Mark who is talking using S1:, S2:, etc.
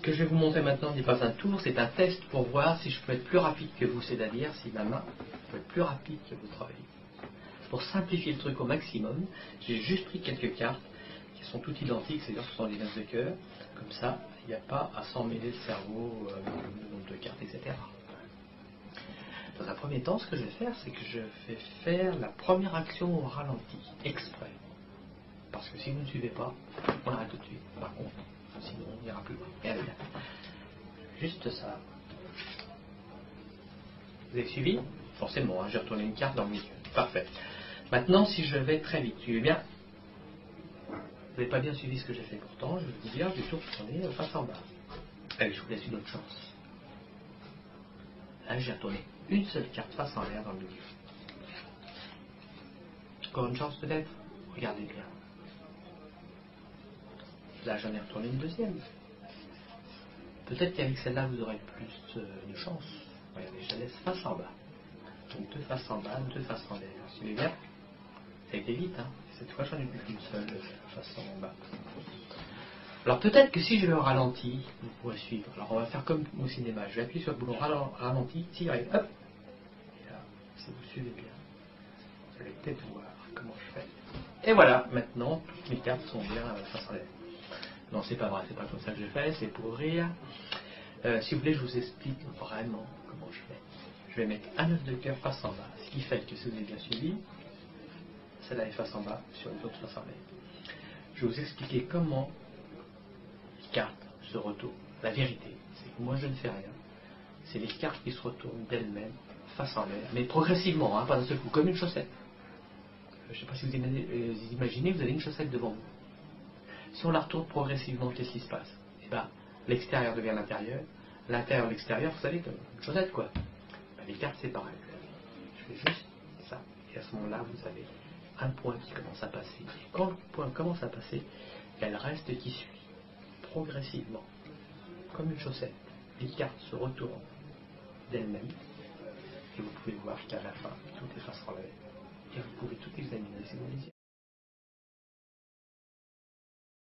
S1: que je vais vous montrer maintenant n'est pas un tour, c'est un test pour voir si je peux être plus rapide que vous, c'est-à-dire si ma main peut être plus rapide que vous travaillez. Pour simplifier le truc au maximum, j'ai juste pris quelques cartes qui sont toutes identiques, c'est-à-dire que ce sont des 9 de cœur. Comme ça, il n'y a pas à s'emmêler le cerveau, le nombre de cartes, etc. Dans un premier temps, ce que je vais faire, c'est que je vais faire la première action au ralenti, exprès. Parce que si vous ne suivez pas, on arrête tout de suite. Par contre, sinon on n'ira plus loin. Et allez, juste ça. Vous avez suivi? Forcément, hein, j'ai retourné une carte dans le milieu. Parfait. Maintenant, si je vais très vite, suivez bien. Vous n'avez pas bien suivi ce que j'ai fait pourtant, je vais vous dire, je vais tout retourner face en bas. Allez, je vous laisse une autre chance. Là, j'ai retourné une seule carte face en l'air dans le milieu. Encore une chance peut-être? Regardez bien. Là, j'en ai retourné une deuxième. Peut-être qu'avec celle-là, vous aurez plus de chance. Regardez, je la laisse face en bas. Donc deux faces en bas, deux faces en l'air. Suivez bien. Ça a été vite, hein. Cette fois, j'en ai plus qu'une seule face en bas. Alors peut-être que si je vais au ralenti, vous pourrez suivre. Alors on va faire comme au cinéma. Je vais appuyer sur le bouton ralenti, tirer, hop. Et là, si vous suivez bien, vous allez peut-être voir comment je fais. Et voilà, maintenant, toutes mes cartes sont bien face en l'air. Non, c'est pas vrai, c'est pas comme ça que je fais, c'est pour rire. Si vous voulez, je vous explique vraiment comment je fais. Je vais mettre un 9 de cœur face en bas, ce qui fait que si vous avez bien suivi, celle-là est face en bas, sur les autres face en l'air. Je vais vous expliquer comment les cartes se retournent. La vérité, c'est que moi je ne fais rien. C'est les cartes qui se retournent d'elles-mêmes, face en l'air, mais progressivement, hein, pas d'un seul coup, comme une chaussette. Je ne sais pas si vous imaginez, vous avez une chaussette devant vous. Si on la retourne progressivement, qu'est-ce qui se passe? Eh bien, l'extérieur devient l'intérieur, l'intérieur l'extérieur, vous savez, comme une chaussette, quoi. Ben, les cartes, c'est pareil. Je fais juste ça. Et à ce moment-là, vous avez un point qui commence à passer. Et quand le point commence à passer, il y a le reste qui suit, progressivement, comme une chaussette. Les cartes se retournent d'elles-mêmes, et vous pouvez voir qu'à la fin, tout est face en l'air. Et vous pouvez tout examiner si vous voulez.